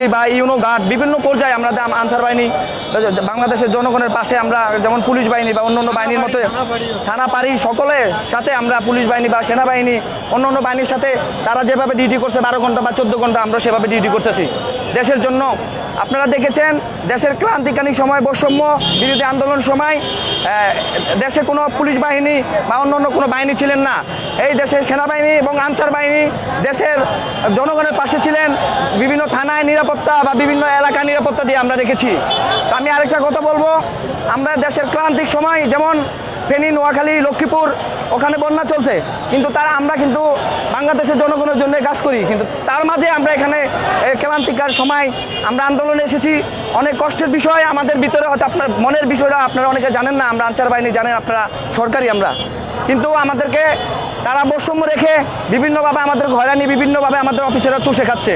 বা YONO guard বিভিন্ন পর্যায়ে আমরা আনসার বাহিনী বাংলাদেশের জনগণের পাশে আমরা যেমন পুলিশ বাহিনী বা অন্যান্য বাহিনীর মতো থানা পারি সকলের সাথে আমরা পুলিশ বাহিনী বা সেনাবাহিনী অন্যান্য বাহিনীর সাথে তারা যেভাবে ডিউটি করছে 12 ঘন্টা বা 14 ঘন্টা আমরা সেভাবে ডিউটি করতেছি দেশের জন্য। আপনারা দেখেছেন দেশের ক্রান্তিকালীন সময় বৈষম্য বিরোধী আন্দোলন সময় দেশে কোনো পুলিশ বাহিনী বা অন্যান্য কোনো বাহিনী ছিলেন না। এই দেশের সেনাবাহিনী এবং আনসার বাহিনী দেশের জনগণের পাশে ছিলেন। বিভিন্ন থানায় নিরাপত্তা বা বিভিন্ন এলাকা নিরাপত্তা দিয়ে আমরা রেখেছি। আমি আরেকটা কথা বলবো, আমরা দেশের ক্রান্তিক সময় যেমন ফেনী, নোয়াখালী, লক্ষ্মীপুর ওখানে বন্যা চলছে, কিন্তু আমরা কিন্তু বাংলাদেশের জনগণের জন্য কাজ করি, কিন্তু তার মাঝে আমরা এখানে ক্রান্তিকার সময় আমরা আন্দোলনে এসেছি। অনেক কষ্টের বিষয় আমাদের ভিতরে, হয়তো আপনার মনের বিষয়টা আপনারা অনেকে জানেন না, আমরা আনসার বাহিনী জানেন, আপনারা সরকারি আমরা, কিন্তু আমাদেরকে তারা বৈষম্য রেখে বিভিন্নভাবে আমাদের হয়রানি, বিভিন্নভাবে আমাদের অফিসাররা চুষে খাচ্ছে।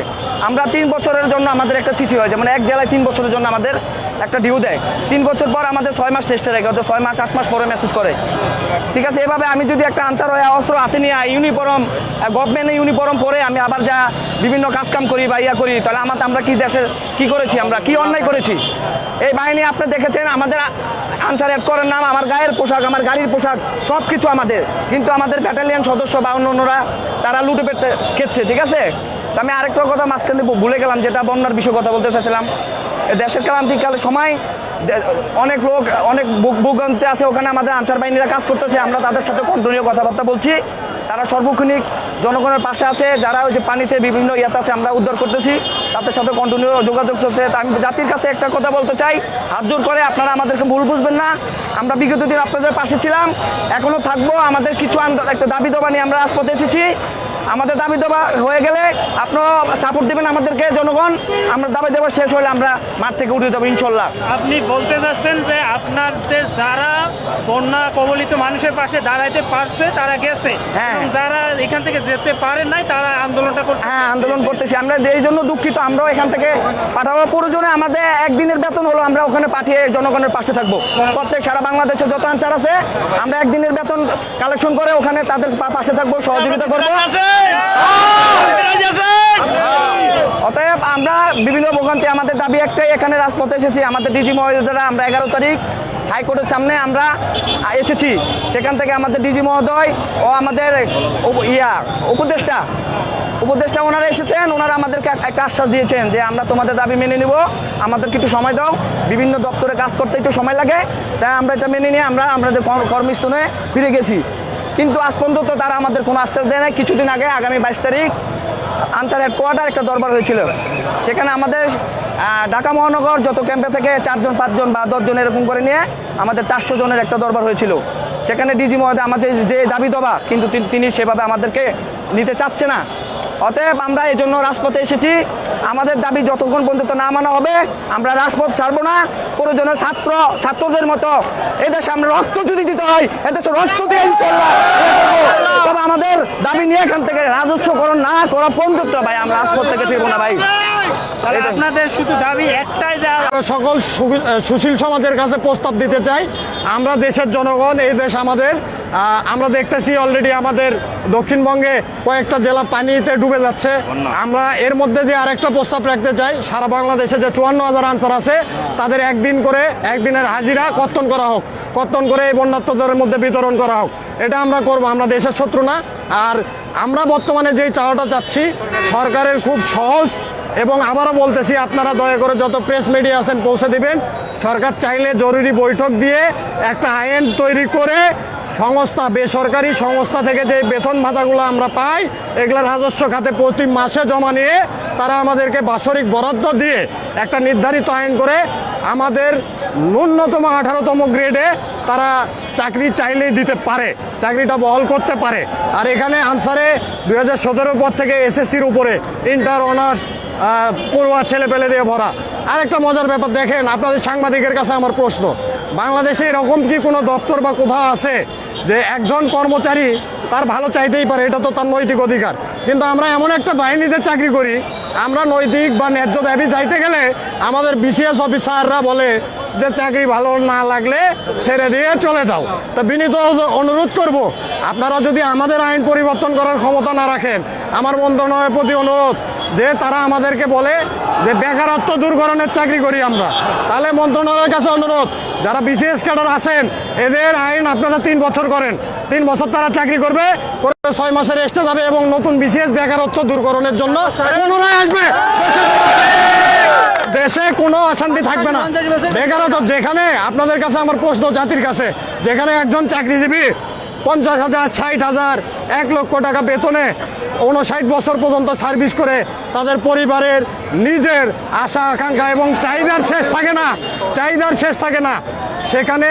আমরা 3 বছরের জন্য আমাদের একটা চিঠি হয়েছে, মানে এক জেলায় 3 বছরের জন্য আমাদের একটা ডিউ দেয়। 3 বছর পর আমাদের 6 মাস টেস্টে রেখে, হয়তো 6 মাস 8 মাস পরে মেসেজ করে। ঠিক আছে, এভাবে আমি যদি একটা আনসার হয়ে অস্ত্র হাতে নিয়ে ইউনিফর্ম গভর্নমেন্টের ইউনিফর্ম পরে আমি আবার যা বিভিন্ন কাজকাম করি বা ইয়া করি, তাহলে আমরা কি দেশের কি করেছি, আমরা কি অন্যায় করেছি? এই বাহিনী আপনি দেখেছেন, আমাদের আনসার এড করার নাম, আমার গায়ের পোশাক, আমার গাড়ির পোশাক সব কিছু আমাদের, কিন্তু আমাদের ব্যাটালিয়ন সদস্য বা অন্যরা তারা লুটে পেতে খেচ্ছে। ঠিক আছে, তো আমি আরেকটা কথা মাঝখানে ভুলে গেলাম, যেটা বন্যার বিষয়ে কথা বলতে চাইছিলাম। দেশের ক্রান্তিকালের সময় অনেক লোক অনেক ভোগান্তি আছে, ওখানে আমাদের আনসার বাহিনীরা কাজ করতেছে, আমরা তাদের সাথে কন্টিনিউ কথাবার্তা বলছি। তারা সর্বক্ষণিক জনগণের পাশে আছে, যারা ওই যে পানিতে বিভিন্ন ইয়াতে আছে আমরা উদ্ধার করতেছি, তাদের সাথে কন্টিনিউ যোগাযোগ চলছে। তা আমি জাতির কাছে একটা কথা বলতে চাই, হাত জোর করে আপনারা আমাদেরকে ভুল বুঝবেন না। আমরা বিগত দিন আপনাদের পাশে ছিলাম, এখনো থাকবো। আমাদের কিছু একটা দাবি দাবা নিয়ে আমরা রাজপথে এসেছি। আমাদের দাবি দাবা হয়ে গেলে আপনারা সাপোর্ট দেবেন আমাদেরকে, জনগণ। আমরা দাবি দাবা শেষ হলে আমরা মাঠ থেকে উঠে যাবো ইনশাল্লাহ। আপনি বলতে চাচ্ছেন যে আপনাদের যারা বন্যা কবলিত মানুষের পাশে দাঁড়াইতে পারছে তারা গেছে, হ্যাঁ, যারা এখান থেকে যেতে পারেন নাই তারা আন্দোলনটা করতে, হ্যাঁ আন্দোলন করতেছি। আমরা এই জন্য দুঃখিত, আমরাও এখান থেকে পাঠাবো। প্রয়োজনে আমাদের একদিনের বেতন হলো আমরা ওখানে পাঠিয়ে জনগণের পাশে থাকবো। প্রত্যেক সারা বাংলাদেশে যত আনসার আছে আমরা একদিনের বেতন কালেকশন করে ওখানে তাদের পাশে থাকবো, সহযোগিতা করবো। অতএব আমরা বিভিন্ন ভোগান্তি, আমাদের দাবি একটাই, এখানে রাজপথে এসেছি। আমাদের ডিজি মহোদয়রা আমরা 11 তারিখ হাইকোর্টের সামনে আমরা এসেছি, সেখান থেকে আমাদের ডিজি মহোদয় ও আমাদের উপদেষ্টা ওনারা এসেছেন। ওনারা আমাদেরকে একটা আশ্বাস দিয়েছেন যে আমরা তোমাদের দাবি মেনে নিব, আমাদেরকে একটু সময় দাও, বিভিন্ন দপ্তরে কাজ করতে একটু সময় লাগে, তাই আমরা এটা মেনে নিয়ে আমরা আমাদের কর্মস্থলে ফিরে গেছি। কিন্তু আজ পর্যন্ত তারা আমাদের কোনো আশ্বাস দেয় না। কিছুদিন আগে আগামী 22 তারিখ আনসার হেডকোয়ার্টার একটা দরবার হয়েছিল, সেখানে আমাদের ঢাকা মহানগর যত ক্যাম্পে থেকে 4 জন 5 জন বা 10 জন এরকম করে নিয়ে আমাদের 400 জনের একটা দরবার হয়েছিল। সেখানে ডিজি মহোদয় আমাদের যে দাবি দাবা, কিন্তু তিনি সেভাবে আমাদেরকে নিতে চাচ্ছে না। অতএব আমরা এই জন্য রাজপথে এসেছি। আমাদের দাবি যতক্ষণ পর্যন্ত না মানা হবে আমরা রাজপথ ছাড়বো না। প্রয়োজনে ছাত্রদের মতো এদেশে আমরা রক্ত যদি দিতে হয় এদেশে রক্ত দিয়ে ইনশাল্লাহ, তবে আমাদের দাবি নিয়ে এখান থেকে রাজস্বকরণ না করা পর্যন্ত ভাই আমরা রাজপথ থেকে ফিরবো না ভাই। আপনাদের শুধু দাবি একটাই, সকল সুশীল সমাজের কাছে প্রস্তাব দিতে চাই, আমরা দেশের জনগণ, এই দেশ আমাদের। আমরা দেখতেছি অলরেডি আমাদের দক্ষিণবঙ্গে কয়েকটা জেলা পানিতে ডুবে যাচ্ছে। আমরা এর মধ্যে দিয়ে আরেকটা প্রস্তাব রাখতে চাই, সারা বাংলাদেশে যে 54,000 আনসার আছে তাদের একদিনের হাজিরা কর্তন করা হোক, কর্তন করে এই বন্যার্তদের মধ্যে বিতরণ করা হোক। এটা আমরা করব, আমরা দেশের শত্রু না। আর আমরা বর্তমানে যেই চাওয়াটা চাচ্ছি সরকারের খুব সহজ, এবং আবারও বলতেছি আপনারা দয়া করে যত প্রেস মিডিয়া আছেন পৌঁছে দিবেন। সরকার চাইলে জরুরি বৈঠক দিয়ে একটা আইন তৈরি করে সংস্থা, বেসরকারি সংস্থা থেকে যে বেতন ভাতাগুলো আমরা পাই এগুলা রাজস্ব খাতে প্রতি মাসে জমা নিয়ে তারা আমাদেরকে বাৎসরিক বরাদ্দ দিয়ে একটা নির্ধারিত আইন করে আমাদের ন্যূনতম 18তম গ্রেডে তারা চাকরি চাইলেই দিতে পারে, চাকরিটা বহাল করতে পারে। আর এখানে আনসারে 2017 পর থেকে এসএসসির উপরে ইন্টার অনার্স পড়ুয়া ছেলে পেলে দিয়ে ভরা। আরেকটা মজার ব্যাপার দেখেন, আপনাদের সাংবাদিকের কাছে আমার প্রশ্ন, বাংলাদেশে এরকম কি কোনো দপ্তর বা কোথাও আছে যে একজন কর্মচারী তার ভালো চাইতেই পারে, এটা তো তার নৈতিক অধিকার, কিন্তু আমরা এমন একটা বাহিনীতে চাকরি করি, আমরা নৈতিক বা ন্যায্য দাবি চাইতে গেলে আমাদের বিসিএস অফিসাররা বলে যে চাকরি ভালো না লাগলে ছেড়ে দিয়ে চলে যাও। তা বিনীত অনুরোধ করব, আপনারা যদি আমাদের আইন পরিবর্তন করার ক্ষমতা না রাখেন, আমার মন্ত্রণালয়ের প্রতি অনুরোধ যে তারা আমাদেরকে বলে যে বেকারত্ব দূরকরণের চাকরি করি আমরা। তাহলে মন্ত্রণালয়ের কাছে অনুরোধ, যারা বিসিএস ক্যাডার আছেন এদের আইন আপনারা 3 বছর করেন, 3 বছর তারা চাকরি করবে, করে 6 মাসের রেস্টে যাবে এবং নতুন বিসিএস বেকারত্ব দূরকরণের জন্য পুনরায় আসবে। দেশে কোনো অশান্তি থাকবে না। বেকারত্ব যেখানে, আপনাদের কাছে আমার প্রশ্ন জাতির কাছে, যেখানে একজন চাকরিজীবী 50,000, 60,000, 1 লক্ষ টাকা বেতনে 59 বছর পর্যন্ত সার্ভিস করে তাদের পরিবারের নিজের আশা আকাঙ্ক্ষা এবং চাহিদার শেষ থাকে না, সেখানে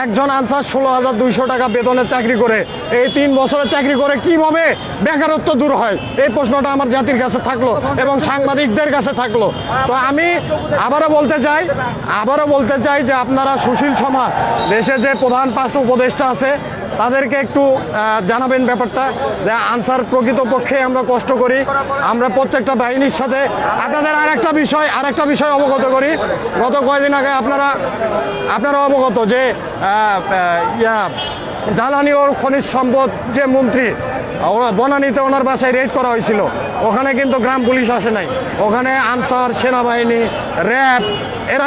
একজন আনসার 16,200 টাকা বেতনের চাকরি করে, এই 3 বছরের চাকরি করে কিভাবে বেকারত্ব দূর হয়? এই প্রশ্নটা আমার জাতির কাছে থাকলো এবং সাংবাদিকদের কাছে থাকলো। তো আমি আবারও বলতে চাই যে আপনারা সুশীল সমাজ, দেশে যে প্রধান 5 উপদেষ্টা আছে তাদেরকে একটু জানাবেন ব্যাপারটা, যে আনসার প্রকৃতপক্ষে আমরা কষ্ট করি, আমরা প্রত্যেকটা বাহিনীর সাথে। আপনাদের আরেকটা বিষয় অবগত করি, গত কয়েকদিন আগে আপনারা অবগত যে জ্বালানি ও খনিজ সম্পদ যে মন্ত্রী, বনানীতে ওনার বাসায় রেড করা হয়েছিল, ওখানে কিন্তু গ্রাম পুলিশ আসে নাই, ওখানে আনসার, সেনাবাহিনী, র্যাব, এরা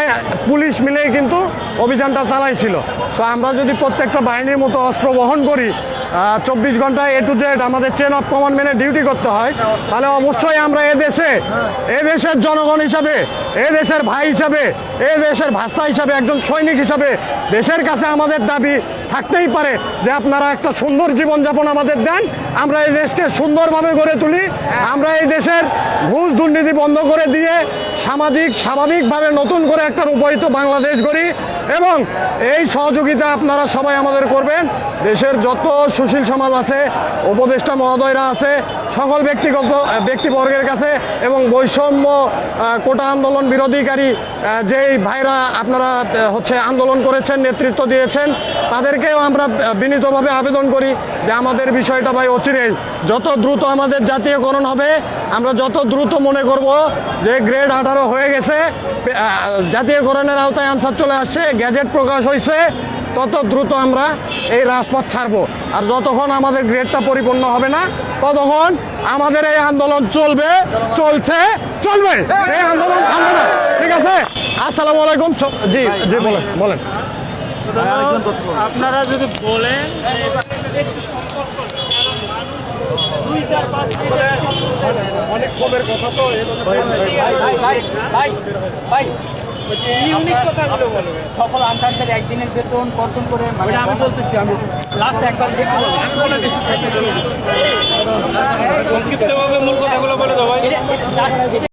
পুলিশ মিলেই কিন্তু অভিযানটা চালাইছিল। সো আমরা যদি প্রত্যেকটা বাহিনীর মতো অস্ত্র বহন করি, 24 ঘন্টায় A to Z আমাদের চেন অফ কমান্ড মেনে ডিউটি করতে হয়, তাহলে অবশ্যই আমরা এদেশের জনগণ হিসাবে, এদেশের ভাই হিসাবে, এদেশের ভাস্তা হিসাবে, একজন সৈনিক হিসাবে দেশের কাছে আমাদের দাবি থাকতেই পারে যে আপনারা একটা সুন্দর জীবনযাপন আমাদের দেন, আমরা এই দেশকে সুন্দরভাবে গড়ে তুলি, আমরা এই দেশের ঘুষ দুর্নীতি বন্ধ করে দিয়ে স্বাভাবিকভাবে নতুন করে একটা রূপায়িত বাংলাদেশ গড়ি। এবং এই সহযোগিতা আপনারা সবাই আমাদের করবেন। দেশের যত সুশীল সমাজ আছে, উপদেষ্টা মহোদয়রা আছে, সকল ব্যক্তিবর্গের কাছে এবং বৈষম্য কোটা আন্দোলন বিরোধীকারী যেই ভাইরা আপনারা আন্দোলন করেছেন, নেতৃত্ব দিয়েছেন, তাদেরকেও আমরা বিনীতভাবে আবেদন করি যে আমাদের বিষয়টা ভাই অচিরেই যত দ্রুত আমাদের জাতীয়করণ হবে, আমরা যত দ্রুত মনে করব যে গ্রেড 18 হয়ে গেছে, জাতীয়করণের আওতায় আনসার চলে আসছে, গ্যাজেট প্রকাশ হয়েছে, তত দ্রুত আমরা এই রাজপথ ছাড়বো। আর যতক্ষণ আমাদের গ্রেডটা পরিপূর্ণ হবে না, ততক্ষণ আমাদের এই আন্দোলন চলবে, চলবে, এই আন্দোলন থামবে না। ঠিক আছে, আসসালামু আলাইকুম। জি বলেন। আপনারা যদি বলেন অনেক কমের কথা তো, ইউনিক কথাগুলো বলবেন। সকল আনসারদের একদিনের বেতন কর্তন করে, আমি বলতেছি, আমি লাস্ট একবার দেখতে বলবো। সংক্ষিপ্তভাবে মূল কথাগুলো বলে দেবো।